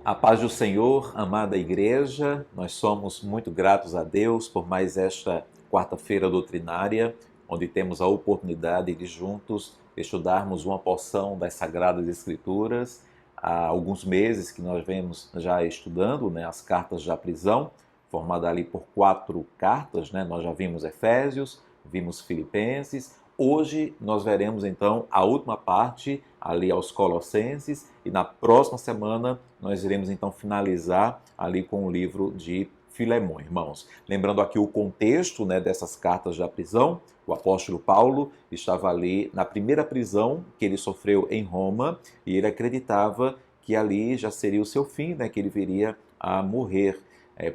A paz do Senhor, amada igreja, nós somos muito gratos a Deus por mais esta quarta-feira doutrinária, onde temos a oportunidade de juntos estudarmos uma porção das Sagradas Escrituras. Há alguns meses que nós vemos já estudando, as cartas da prisão, formada ali por 4 cartas, Nós já vimos Efésios, vimos Filipenses. Hoje nós veremos então a última parte ali aos Colossenses e na próxima semana nós iremos então finalizar ali com o livro de Filemão, irmãos. Lembrando aqui o contexto, dessas cartas da prisão, o apóstolo Paulo estava ali na primeira prisão que ele sofreu em Roma e ele acreditava que ali já seria o seu fim, que ele viria a morrer.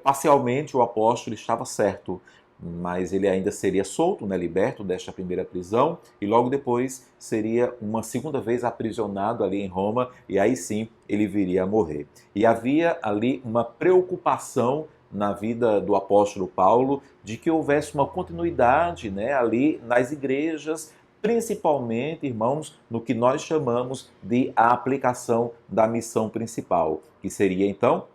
Parcialmente o apóstolo estava certo, mas ele ainda seria solto, liberto desta primeira prisão, e logo depois seria uma segunda vez aprisionado ali em Roma, e aí sim ele viria a morrer. E havia ali uma preocupação na vida do apóstolo Paulo de que houvesse uma continuidade, ali nas igrejas, principalmente, irmãos, no que nós chamamos de a aplicação da missão principal, que seria então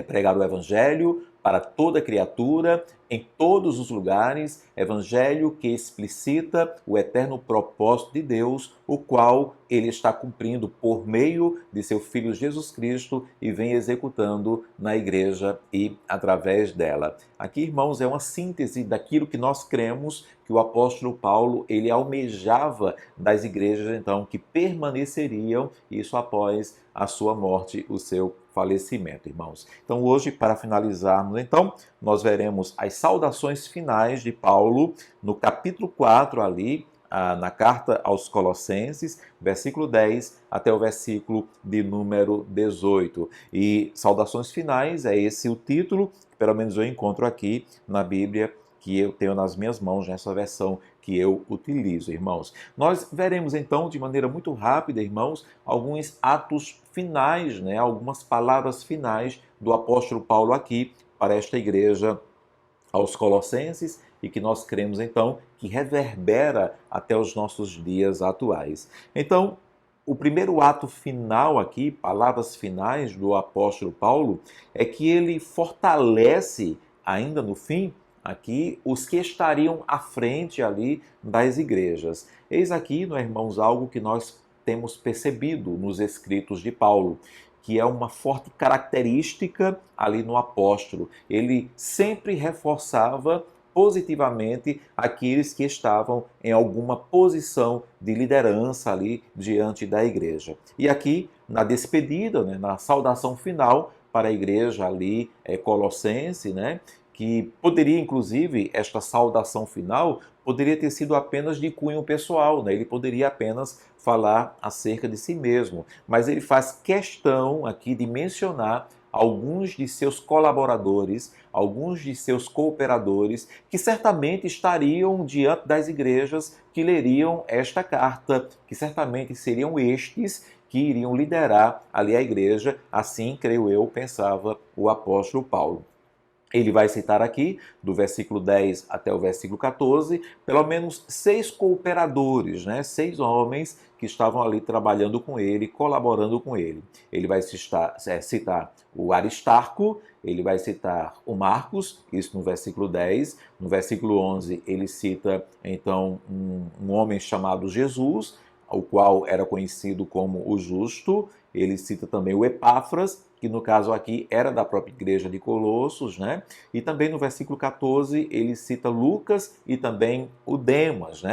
pregar o evangelho para toda criatura, em todos os lugares, evangelho que explicita o eterno propósito de Deus, o qual ele está cumprindo por meio de seu Filho Jesus Cristo e vem executando na igreja e através dela. Aqui, irmãos, é uma síntese daquilo que nós cremos que o apóstolo Paulo ele almejava das igrejas, então, que permaneceriam, isso após a sua morte, o seu falecimento, irmãos. Então, hoje, para finalizarmos, então, nós veremos as saudações finais de Paulo no capítulo 4 ali, na carta aos Colossenses, versículo 10 até o versículo de número 18. E saudações finais é esse o título, que pelo menos eu encontro aqui na Bíblia, que eu tenho nas minhas mãos, nessa versão que eu utilizo, irmãos. Nós veremos então, de maneira muito rápida, irmãos, alguns atos finais, algumas palavras finais do apóstolo Paulo aqui para esta igreja aos Colossenses e que nós cremos então que reverbera até os nossos dias atuais. Então, o primeiro ato final aqui, palavras finais do apóstolo Paulo, é que ele fortalece ainda no fim aqui os que estariam à frente ali das igrejas. Eis aqui, irmãos, algo que nós temos percebido nos escritos de Paulo, que é uma forte característica ali no apóstolo. Ele sempre reforçava positivamente aqueles que estavam em alguma posição de liderança ali diante da igreja. E aqui, na despedida, na saudação final para a igreja ali colossense, que poderia, inclusive, esta saudação final poderia ter sido apenas de cunho pessoal, ele poderia apenas falar acerca de si mesmo, mas ele faz questão aqui de mencionar alguns de seus colaboradores, alguns de seus cooperadores, que certamente estariam diante das igrejas que leriam esta carta, que certamente seriam estes que iriam liderar ali a igreja, assim, creio eu, pensava o apóstolo Paulo. Ele vai citar aqui, do versículo 10 até o versículo 14, pelo menos 6 cooperadores, 6 homens que estavam ali trabalhando com ele, colaborando com ele. Ele vai citar o Aristarco, ele vai citar o Marcos, isso no versículo 10. No versículo 11, ele cita, então, um homem chamado Jesus, o qual era conhecido como o Justo. Ele cita também o Epáfras, que no caso aqui era da própria igreja de Colossos, E também no versículo 14 ele cita Lucas e também o Demas,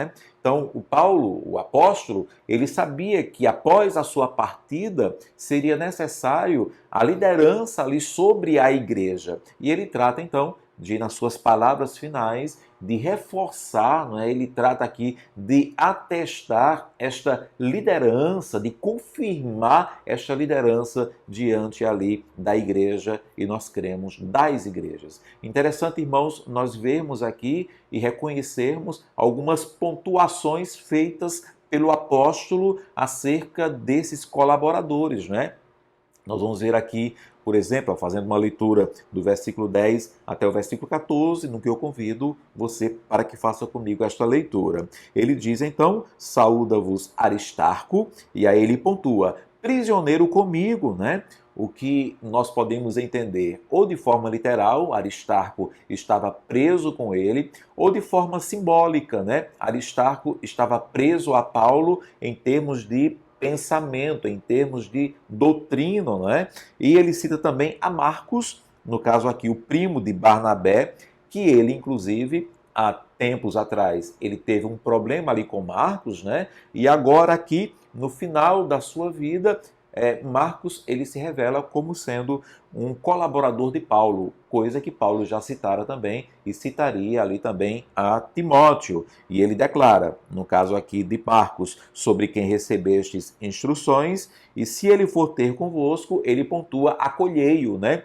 Então o Paulo, o apóstolo, ele sabia que após a sua partida seria necessário a liderança ali sobre a igreja. E ele trata então de, nas suas palavras finais, de reforçar, ele trata aqui de atestar esta liderança, de confirmar esta liderança diante ali da igreja, e nós cremos das igrejas. Interessante, irmãos, nós vermos aqui e reconhecermos algumas pontuações feitas pelo apóstolo acerca desses colaboradores, Nós vamos ver aqui, por exemplo, fazendo uma leitura do versículo 10 até o versículo 14, no que eu convido você para que faça comigo esta leitura. Ele diz então: saúda-vos Aristarco, e aí ele pontua, prisioneiro comigo, o que nós podemos entender ou de forma literal, Aristarco estava preso com ele, ou de forma simbólica, né? Aristarco estava preso a Paulo em termos de pensamento, em termos de doutrina, né? E ele cita também a Marcos, no caso aqui o primo de Barnabé, que ele inclusive há tempos atrás ele teve um problema ali com Marcos, né? E agora aqui no final da sua vida Marcos ele se revela como sendo um colaborador de Paulo, coisa que Paulo já citara também e citaria ali também a Timóteo. E ele declara, no caso aqui de Marcos, sobre quem recebestes instruções, e se ele for ter convosco, ele pontua acolhei-o, né?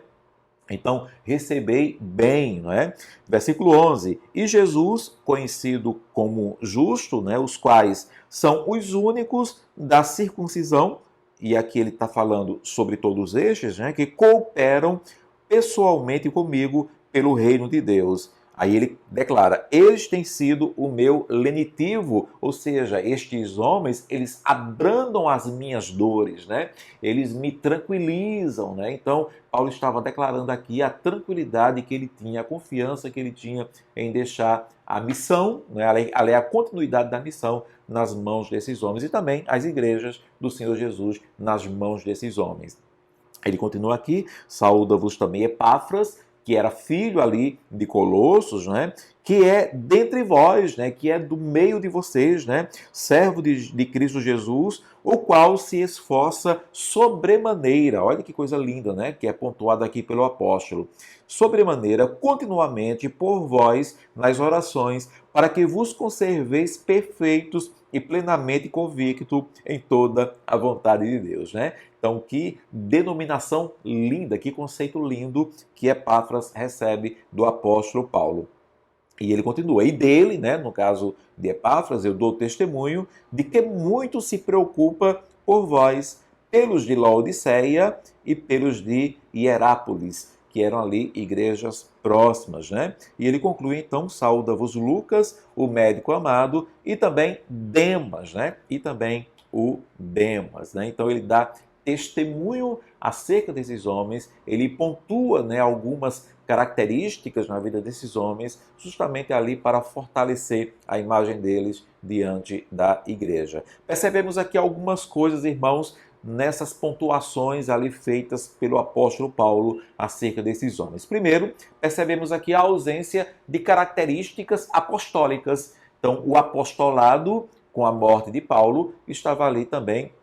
Então, recebei bem, não é? Versículo 11. E Jesus, conhecido como justo, né, os quais são os únicos da circuncisão, e aqui ele está falando sobre todos estes, né, que cooperam pessoalmente comigo pelo reino de Deus. Aí ele declara, eles têm sido o meu lenitivo, ou seja, estes homens, eles abrandam as minhas dores, né? Eles me tranquilizam, né? Então, Paulo estava declarando aqui a tranquilidade que ele tinha, a confiança que ele tinha em deixar a missão, né? A continuidade da missão nas mãos desses homens e também as igrejas do Senhor Jesus nas mãos desses homens. Ele continua aqui, saúda-vos também Epáfras, que era filho ali de Colossos, né? Que é dentre vós, né? Que é do meio de vocês, né? Servo de Cristo Jesus, o qual se esforça sobremaneira. Olha que coisa linda, né? Que é pontuado aqui pelo apóstolo. Sobremaneira, continuamente por vós nas orações, para que vos conserveis perfeitos e plenamente convicto em toda a vontade de Deus, né? Então, que denominação linda, que conceito lindo que Epáfras recebe do apóstolo Paulo. E ele continua, e dele, né, no caso de Epáfras, eu dou testemunho de que muito se preocupa por vós, pelos de Laodiceia e pelos de Hierápolis, que eram ali igrejas próximas, né? E ele conclui então, sauda-vos Lucas, o médico amado, e também Demas, né? E também o Demas, né? Então ele dá testemunho acerca desses homens, ele pontua, né, algumas características na vida desses homens, justamente ali para fortalecer a imagem deles diante da igreja. Percebemos aqui algumas coisas, irmãos, nessas pontuações ali feitas pelo apóstolo Paulo acerca desses homens. Primeiro, percebemos aqui a ausência de características apostólicas. Então, o apostolado, com a morte de Paulo, estava ali também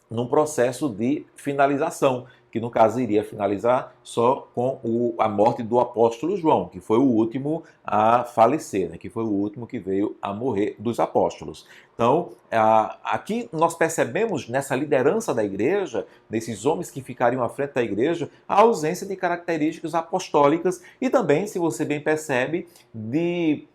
num processo de finalização, que no caso iria finalizar só com a morte do apóstolo João, que foi o último a falecer, né? Que foi o último que veio a morrer dos apóstolos. Então, aqui nós percebemos nessa liderança da igreja, nesses homens que ficariam à frente da igreja, a ausência de características apostólicas e também, se você bem percebe, de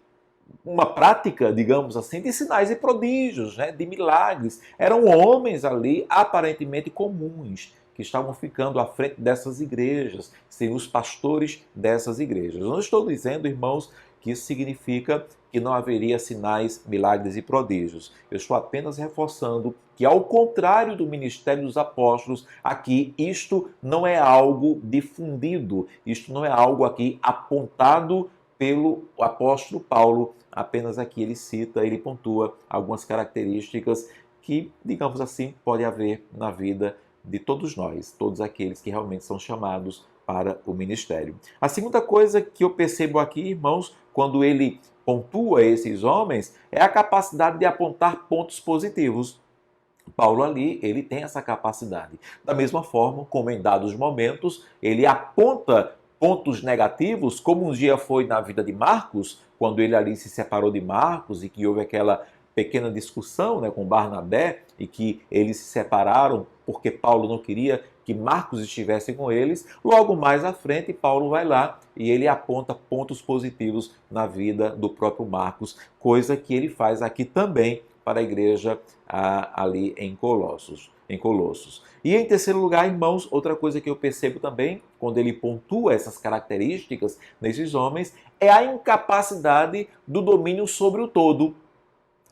uma prática, digamos assim, de sinais e prodígios, né, de milagres. Eram homens ali aparentemente comuns, que estavam ficando à frente dessas igrejas, seriam os pastores dessas igrejas. Eu não estou dizendo, irmãos, que isso significa que não haveria sinais, milagres e prodígios. Eu estou apenas reforçando que, ao contrário do ministério dos apóstolos, aqui isto não é algo difundido, isto não é algo aqui apontado pelo apóstolo Paulo, apenas aqui ele cita, ele pontua algumas características que, digamos assim, pode haver na vida de todos nós, todos aqueles que realmente são chamados para o ministério. A segunda coisa que eu percebo aqui, irmãos, quando ele pontua esses homens, é a capacidade de apontar pontos positivos. Paulo ali, ele tem essa capacidade. Da mesma forma, como em dados momentos, ele aponta pontos negativos, como um dia foi na vida de Marcos, quando ele ali se separou de Marcos e que houve aquela pequena discussão, né, com Barnabé e que eles se separaram porque Paulo não queria que Marcos estivesse com eles. Logo mais à frente, Paulo vai lá e ele aponta pontos positivos na vida do próprio Marcos, coisa que ele faz aqui também para a igreja ali em Colossos. E em terceiro lugar, irmãos, outra coisa que eu percebo também, quando ele pontua essas características nesses homens, é a incapacidade do domínio sobre o todo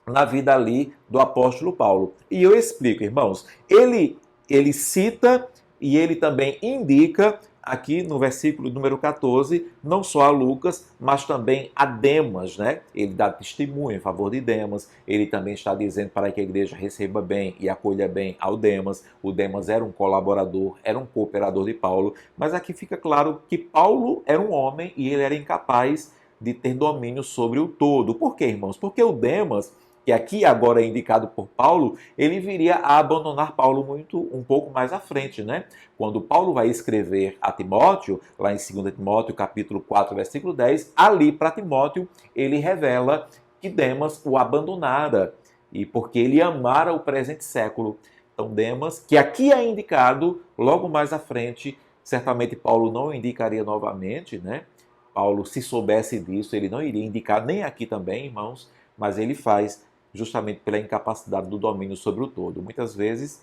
na vida ali do apóstolo Paulo. E eu explico, irmãos, ele cita e ele também indica aqui no versículo número 14, não só a Lucas, mas também a Demas, né? Ele dá testemunho em favor de Demas, ele também está dizendo para que a igreja receba bem e acolha bem ao Demas. O Demas era um colaborador, era um cooperador de Paulo, mas aqui fica claro que Paulo era um homem e ele era incapaz de ter domínio sobre o todo. Por quê, irmãos? Porque o Demas, que aqui agora é indicado por Paulo, ele viria a abandonar Paulo um pouco mais à frente, né? Quando Paulo vai escrever a Timóteo, lá em 2 Timóteo, capítulo 4, versículo 10, ali para Timóteo, ele revela que Demas o abandonara, e porque ele amara o presente século. Então Demas, que aqui é indicado, logo mais à frente, certamente Paulo não o indicaria novamente, né? Paulo, se soubesse disso, ele não iria indicar nem aqui também, irmãos, mas ele faz justamente pela incapacidade do domínio sobre o todo. Muitas vezes,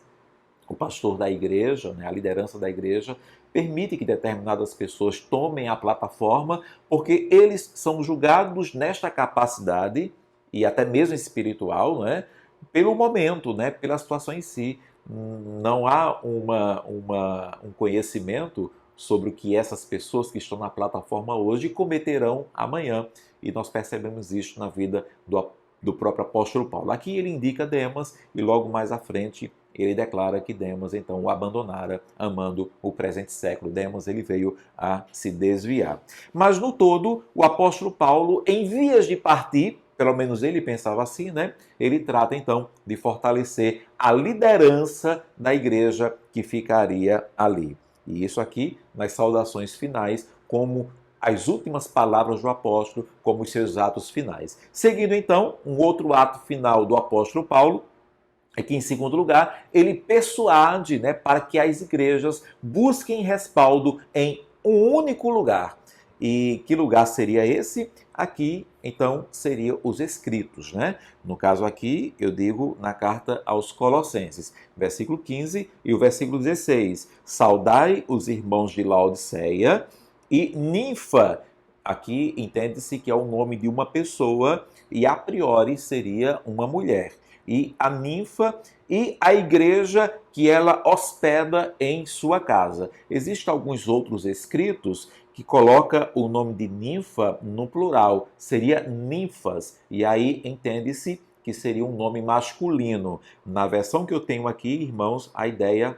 o pastor da igreja, né, a liderança da igreja, permite que determinadas pessoas tomem a plataforma porque eles são julgados nesta capacidade, e até mesmo espiritual, né, pelo momento, né, pela situação em si. Não há um conhecimento sobre o que essas pessoas que estão na plataforma hoje cometerão amanhã. E nós percebemos isso na vida do próprio apóstolo Paulo. Aqui ele indica Demas e logo mais à frente ele declara que Demas então o abandonara, amando o presente século. Demas ele veio a se desviar. Mas no todo, o apóstolo Paulo, em vias de partir, pelo menos ele pensava assim, né? Ele trata então de fortalecer a liderança da igreja que ficaria ali. E isso aqui nas saudações finais, como as últimas palavras do apóstolo, como os seus atos finais. Seguindo então, um outro ato final do apóstolo Paulo, é que, em segundo lugar, ele persuade, né, para que as igrejas busquem respaldo em um único lugar. E que lugar seria esse? Aqui, então, seriam os escritos, né? No caso aqui, eu digo na carta aos Colossenses, versículo 15 e o versículo 16. Saudai os irmãos de Laodiceia e Ninfa. Aqui entende-se que é o nome de uma pessoa e a priori seria uma mulher. E a ninfa e a igreja que ela hospeda em sua casa. Existem alguns outros escritos que coloca o nome de ninfa no plural, seria ninfas, e aí entende-se que seria um nome masculino. Na versão que eu tenho aqui, irmãos, a ideia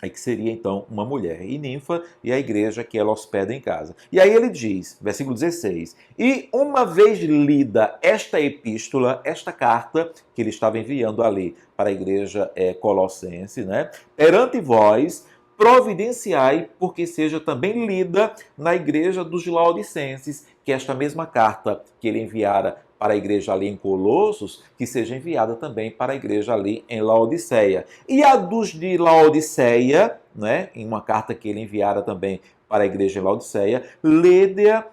é que seria então uma mulher, e ninfa e a igreja que ela hospeda em casa. E aí ele diz, versículo 16, e uma vez lida esta epístola, esta carta que ele estava enviando ali para a igreja colossense, né, perante vós, providenciai porque seja também lida na igreja dos Laodicenses, que esta mesma carta que ele enviara para a igreja ali em Colossos, que seja enviada também para a igreja ali em Laodiceia. E a dos de Laodiceia, né, em uma carta que ele enviara também para a igreja em Laodiceia, lede-a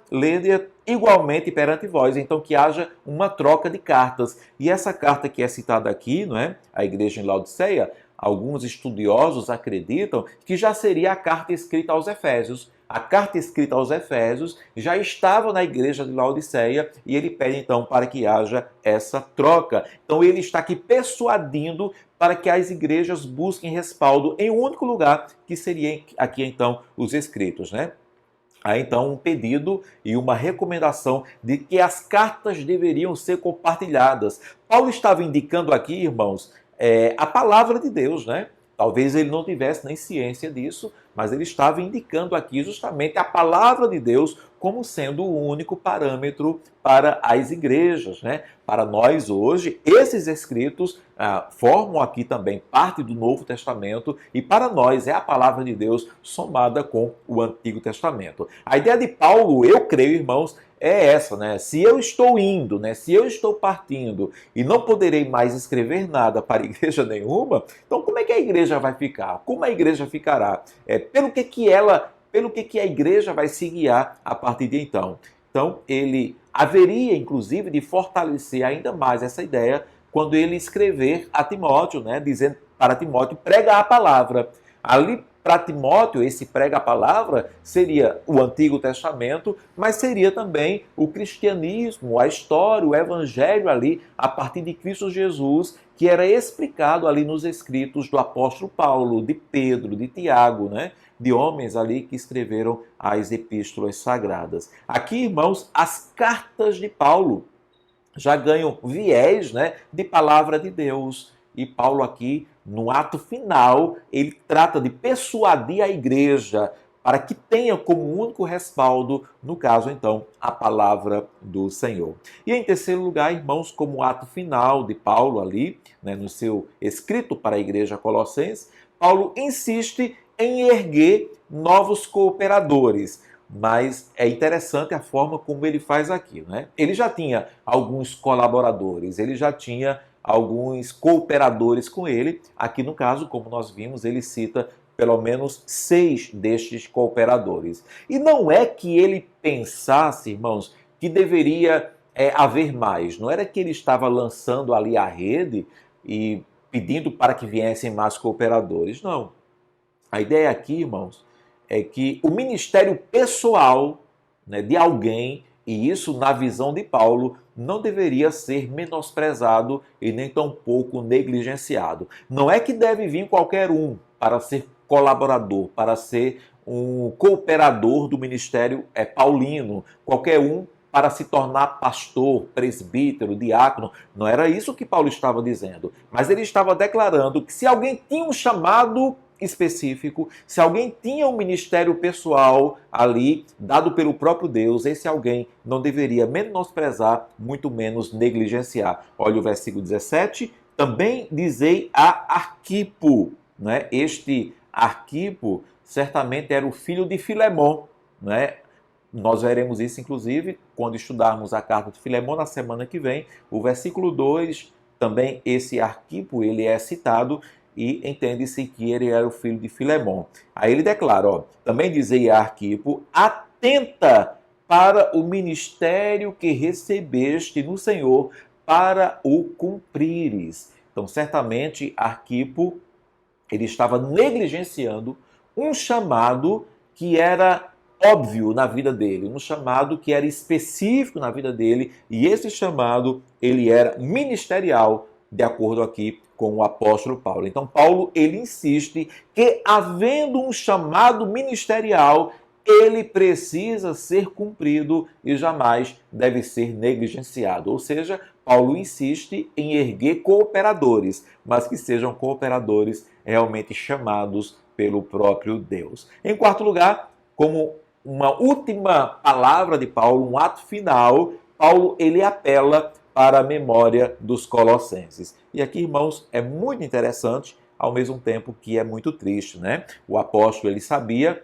igualmente perante vós. Então que haja uma troca de cartas. E essa carta que é citada aqui, não é, a igreja em Laodiceia, alguns estudiosos acreditam que já seria a carta escrita aos Efésios. A carta escrita aos Efésios já estava na igreja de Laodiceia e ele pede então para que haja essa troca. Então ele está aqui persuadindo para que as igrejas busquem respaldo em um único lugar, que seria aqui então os escritos, né? Há então um pedido e uma recomendação de que as cartas deveriam ser compartilhadas. Paulo estava indicando aqui, irmãos, a palavra de Deus, né? Talvez ele não tivesse nem ciência disso, mas ele estava indicando aqui justamente a palavra de Deus como sendo o único parâmetro para as igrejas, né? Para nós hoje, esses escritos formam aqui também parte do Novo Testamento e para nós é a palavra de Deus somada com o Antigo Testamento. A ideia de Paulo, eu creio, irmãos, é essa, né? Se eu estou indo, né? Se eu estou partindo e não poderei mais escrever nada para igreja nenhuma, então como é que a igreja vai ficar? Como a igreja ficará? Pelo que a igreja vai se guiar a partir de então. Então, ele haveria, inclusive, de fortalecer ainda mais essa ideia quando ele escrever a Timóteo, né? Dizendo para Timóteo, prega a palavra. Ali, para Timóteo, esse prega a palavra seria o Antigo Testamento, mas seria também o cristianismo, a história, o evangelho ali, a partir de Cristo Jesus, que era explicado ali nos escritos do apóstolo Paulo, de Pedro, de Tiago, né? De homens ali que escreveram as epístolas sagradas. Aqui, irmãos, as cartas de Paulo já ganham viés, né, de palavra de Deus. E Paulo aqui, no ato final, ele trata de persuadir a igreja para que tenha como único respaldo, no caso, então, a palavra do Senhor. E em terceiro lugar, irmãos, como ato final de Paulo ali, né, no seu escrito para a igreja colossense, Paulo insiste em erguer novos cooperadores. Mas é interessante a forma como ele faz aqui, né? Ele já tinha alguns colaboradores, ele já tinha alguns cooperadores com ele. Aqui no caso, como nós vimos, ele cita pelo menos 6 destes cooperadores. E não é que ele pensasse, irmãos, que deveria haver mais. Não era que ele estava lançando ali a rede e pedindo para que viessem mais cooperadores. Não. A ideia aqui, irmãos, é que o ministério pessoal, né, de alguém, e isso na visão de Paulo, não deveria ser menosprezado e nem tampouco negligenciado. Não é que deve vir qualquer um para ser colaborador, para ser um cooperador do ministério paulino, qualquer um para se tornar pastor, presbítero, diácono. Não era isso que Paulo estava dizendo, mas ele estava declarando que se alguém tinha um chamado específico, se alguém tinha um ministério pessoal ali, dado pelo próprio Deus, esse alguém não deveria menosprezar, muito menos negligenciar. Olha o versículo 17, também dizei a Arquipo, né? Este Arquipo certamente era o filho de Filemon, né? Nós veremos isso, inclusive, quando estudarmos a carta de Filemon na semana que vem. O versículo 2, também esse Arquipo, ele é citado, e entende-se que ele era o filho de Filemon. Aí ele declara, ó, também dizia a Arquipo, atenta para o ministério que recebeste no Senhor, para o cumprires. Então, certamente, Arquipo, ele estava negligenciando um chamado que era óbvio na vida dele, um chamado que era específico na vida dele, e esse chamado, ele era ministerial, de acordo aqui com o apóstolo Paulo. Então, Paulo, ele insiste que, havendo um chamado ministerial, ele precisa ser cumprido e jamais deve ser negligenciado. Ou seja, Paulo insiste em erguer cooperadores, mas que sejam cooperadores realmente chamados pelo próprio Deus. Em quarto lugar, como uma última palavra de Paulo, um ato final, Paulo, ele apela para a memória dos colossenses. E aqui, irmãos, é muito interessante, ao mesmo tempo que é muito triste, né? O apóstolo, ele sabia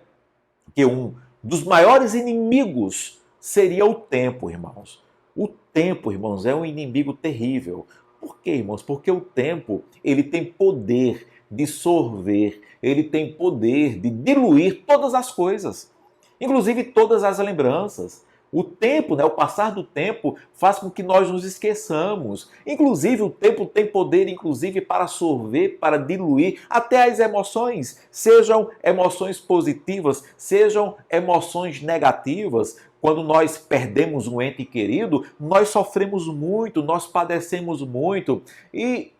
que um dos maiores inimigos seria o tempo, irmãos. O tempo, irmãos, é um inimigo terrível. Por quê, irmãos? Porque o tempo, ele tem poder de sorver, ele tem poder de diluir todas as coisas, inclusive todas as lembranças. O tempo, né, o passar do tempo faz com que nós nos esqueçamos. Inclusive, o tempo tem poder, inclusive, para sorver, para diluir até as emoções. Sejam emoções positivas, sejam emoções negativas. Quando nós perdemos um ente querido, nós sofremos muito, nós padecemos muito. E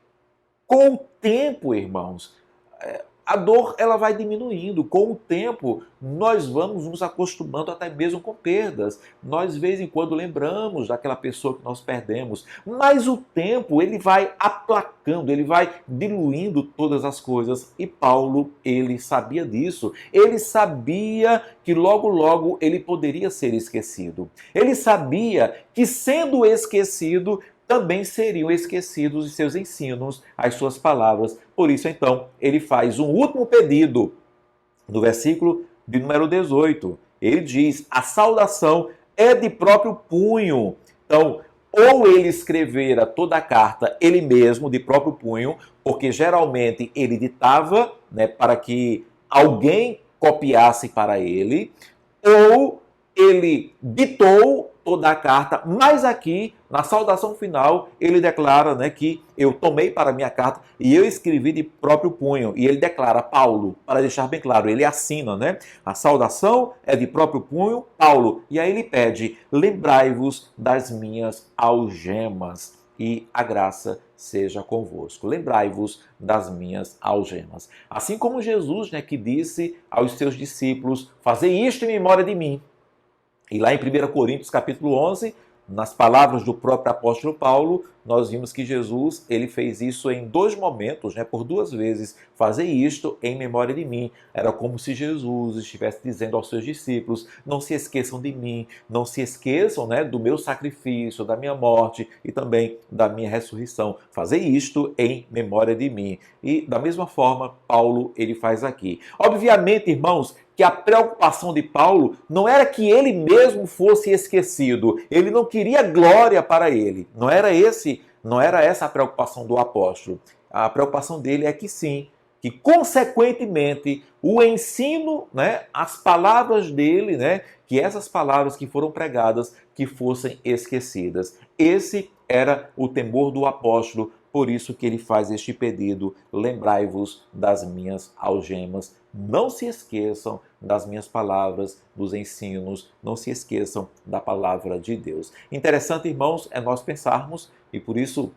com o tempo, irmãos, a dor ela vai diminuindo. Com o tempo, nós vamos nos acostumando até mesmo com perdas. Nós, de vez em quando, lembramos daquela pessoa que nós perdemos. Mas o tempo, ele vai aplacando, ele vai diluindo todas as coisas. E Paulo, ele sabia disso. Ele sabia que logo, logo, ele poderia ser esquecido. Ele sabia que, sendo esquecido, também seriam esquecidos os seus ensinos, as suas palavras. Por isso, então, ele faz um último pedido no versículo de número 18. Ele diz, a saudação é de próprio punho. Então, ou ele escrevera toda a carta ele mesmo, de próprio punho, porque geralmente ele ditava, né, para que alguém copiasse para ele, ou ele ditou toda a carta, mas aqui, na saudação final, ele declara, né, que eu tomei para minha carta e eu escrevi de próprio punho. E ele declara, Paulo, para deixar bem claro, ele assina, né? A saudação é de próprio punho, Paulo. E aí ele pede, lembrai-vos das minhas algemas e a graça seja convosco. Lembrai-vos das minhas algemas. Assim como Jesus, né, que disse aos seus discípulos, fazei isto em memória de mim. E lá em 1 Coríntios capítulo 11, nas palavras do próprio apóstolo Paulo, nós vimos que Jesus ele fez isso em dois momentos, né, por duas vezes. Fazer isto em memória de mim. Era como se Jesus estivesse dizendo aos seus discípulos, não se esqueçam de mim, não se esqueçam, né, do meu sacrifício, da minha morte e também da minha ressurreição. Fazer isto em memória de mim. E da mesma forma, Paulo ele faz aqui. Obviamente, irmãos, que a preocupação de Paulo não era que ele mesmo fosse esquecido. Ele não queria glória para ele. Não era essa a preocupação do apóstolo. A preocupação dele é que sim, que consequentemente o ensino, né, as palavras dele, né, que essas palavras que foram pregadas que fossem esquecidas. Esse era o temor do apóstolo, por isso que ele faz este pedido, lembrai-vos das minhas algemas. Não se esqueçam das minhas palavras, dos ensinos, não se esqueçam da palavra de Deus. Interessante, irmãos, é nós pensarmos, e por isso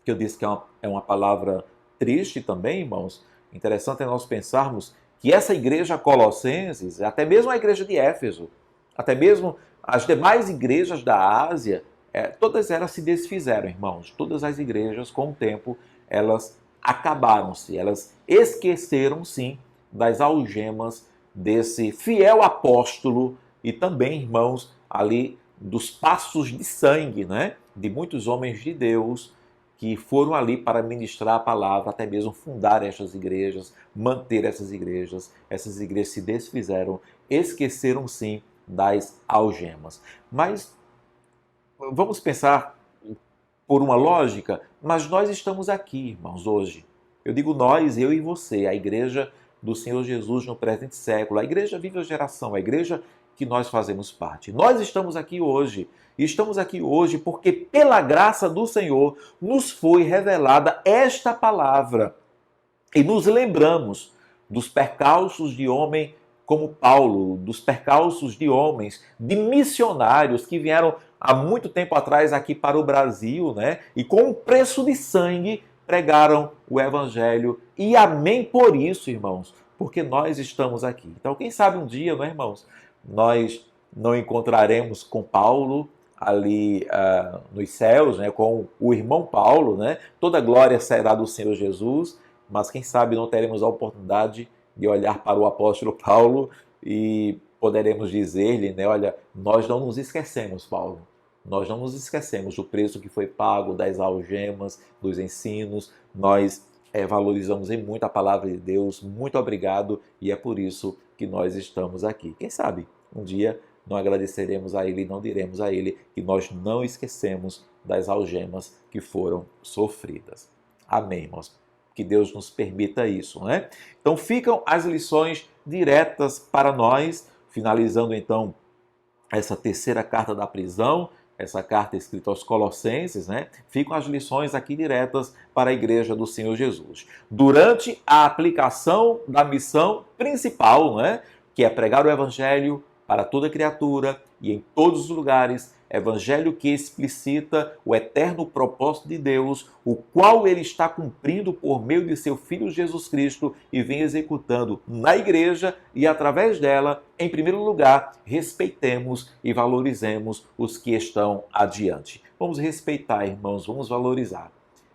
que eu disse que é uma palavra triste também, irmãos, interessante é nós pensarmos que essa igreja colossenses, até mesmo a igreja de Éfeso, até mesmo as demais igrejas da Ásia, todas elas se desfizeram, irmãos. Todas as igrejas, com o tempo, elas acabaram-se, elas esqueceram, sim, das algemas desse fiel apóstolo e também, irmãos, ali dos passos de sangue, né, de muitos homens de Deus que foram ali para ministrar a palavra, até mesmo fundar essas igrejas, manter essas igrejas. Essas igrejas se desfizeram, esqueceram, sim, das algemas. Mas vamos pensar por uma lógica, mas nós estamos aqui, irmãos, hoje. Eu digo nós, eu e você, a igreja do Senhor Jesus no presente século, a igreja Viva Geração, a igreja que nós fazemos parte. Nós estamos aqui hoje, e estamos aqui hoje porque pela graça do Senhor nos foi revelada esta palavra. E nos lembramos dos percalços de homem como Paulo, dos percalços de homens, de missionários que vieram há muito tempo atrás aqui para o Brasil, né? E com um preço de sangue pregaram o Evangelho. E amém por isso, irmãos, porque nós estamos aqui. Então, quem sabe um dia, não é, irmãos, nós não encontraremos com Paulo ali nos céus, né? Com o irmão Paulo, né? Toda glória será do Senhor Jesus, mas quem sabe não teremos a oportunidade de olhar para o apóstolo Paulo e poderemos dizer-lhe, né, olha, nós não nos esquecemos, Paulo, nós não nos esquecemos do preço que foi pago, das algemas, dos ensinos, nós valorizamos em muito a palavra de Deus, muito obrigado, e é por isso que nós estamos aqui. Quem sabe um dia não agradeceremos a Ele e não diremos a Ele que nós não esquecemos das algemas que foram sofridas. Amém, irmãos. Que Deus nos permita isso, né? Então ficam as lições diretas para nós, finalizando então essa terceira carta da prisão, essa carta escrita aos Colossenses, né? Ficam as lições aqui diretas para a igreja do Senhor Jesus. Durante a aplicação da missão principal, né? Que é pregar o evangelho para toda criatura e em todos os lugares, evangelho que explicita o eterno propósito de Deus, o qual ele está cumprindo por meio de seu Filho Jesus Cristo e vem executando na igreja e através dela, em primeiro lugar, respeitemos e valorizemos os que estão adiante. Vamos respeitar, irmãos, vamos valorizar.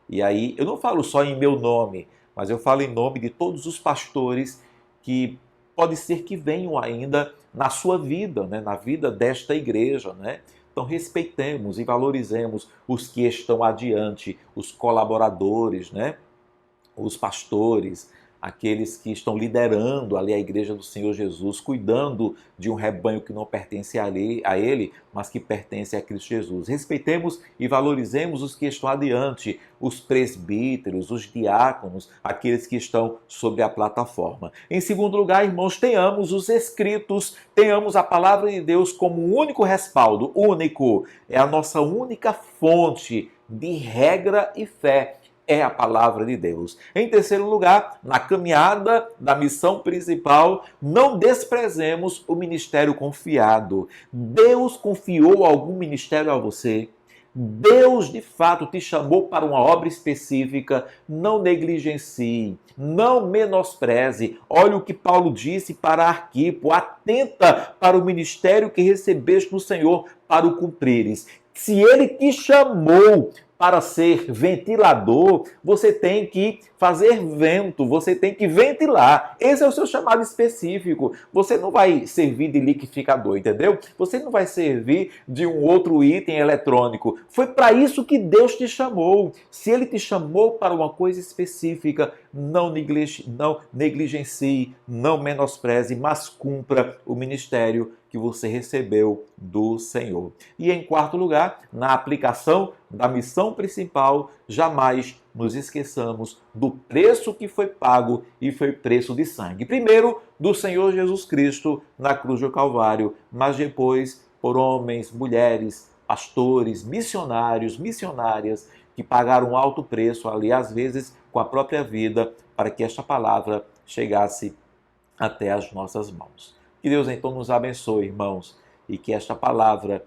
E aí, eu não falo só em meu nome, mas eu falo em nome de todos os pastores que pode ser que venham ainda na sua vida, né? Na vida desta igreja, né? Então respeitemos e valorizemos os que estão adiante, os colaboradores, né? Os pastores, aqueles que estão liderando ali a igreja do Senhor Jesus, cuidando de um rebanho que não pertence a ele, mas que pertence a Cristo Jesus. Respeitemos e valorizemos os que estão adiante, os presbíteros, os diáconos, aqueles que estão sobre a plataforma. Em segundo lugar, irmãos, tenhamos os escritos, tenhamos a palavra de Deus como um único respaldo, único, é a nossa única fonte de regra e fé. É a palavra de Deus. Em terceiro lugar, na caminhada da missão principal, não desprezemos o ministério confiado. Deus confiou algum ministério a você? Deus de fato te chamou para uma obra específica. Não negligencie, não menospreze. Olha o que Paulo disse para Arquipo: atenta para o ministério que recebeste do Senhor para o cumprires. Se ele te chamou para ser ventilador, você tem que fazer vento, você tem que ventilar. Esse é o seu chamado específico. Você não vai servir de liquidificador, entendeu? Você não vai servir de um outro item eletrônico. Foi para isso que Deus te chamou. Se ele te chamou para uma coisa específica, não negligencie, não menospreze, mas cumpra o ministério que você recebeu do Senhor. E em quarto lugar, na aplicação da missão principal, jamais nos esqueçamos do preço que foi pago e foi preço de sangue. Primeiro, do Senhor Jesus Cristo na cruz do Calvário, mas depois por homens, mulheres, pastores, missionários, missionárias que pagaram um alto preço ali, às vezes com a própria vida, para que esta palavra chegasse até as nossas mãos. Que Deus então nos abençoe, irmãos, e que esta palavra,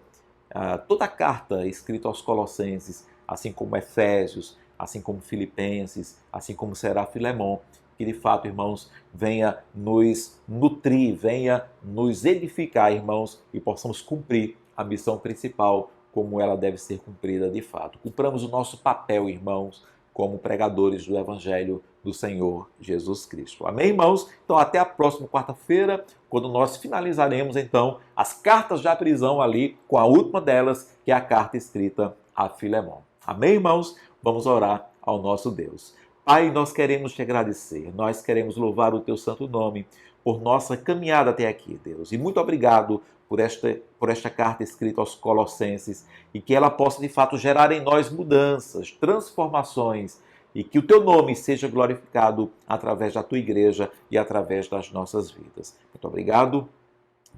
toda a carta escrita aos Colossenses, assim como Efésios, assim como Filipenses, assim como será Filemon, que de fato, irmãos, venha nos nutrir, venha nos edificar, irmãos, e possamos cumprir a missão principal como ela deve ser cumprida de fato. Cumpramos o nosso papel, irmãos, como pregadores do Evangelho do Senhor Jesus Cristo. Amém, irmãos? Então, até a próxima quarta-feira, quando nós finalizaremos, então, as cartas da prisão ali, com a última delas, que é a carta escrita a Filemon. Amém, irmãos? Vamos orar ao nosso Deus. Pai, nós queremos te agradecer, nós queremos louvar o teu santo nome por nossa caminhada até aqui, Deus. E muito obrigado por esta carta escrita aos Colossenses e que ela possa, de fato, gerar em nós mudanças, transformações e que o teu nome seja glorificado através da tua igreja e através das nossas vidas. Muito obrigado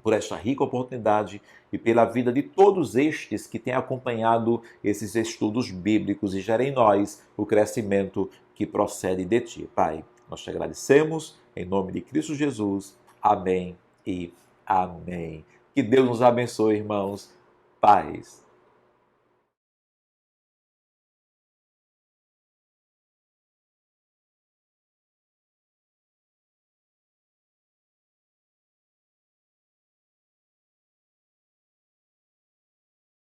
por esta rica oportunidade e pela vida de todos estes que têm acompanhado esses estudos bíblicos e gera em nós o crescimento que procede de ti. Pai, nós te agradecemos em nome de Cristo Jesus. Amém e amém. Que Deus nos abençoe, irmãos. Paz.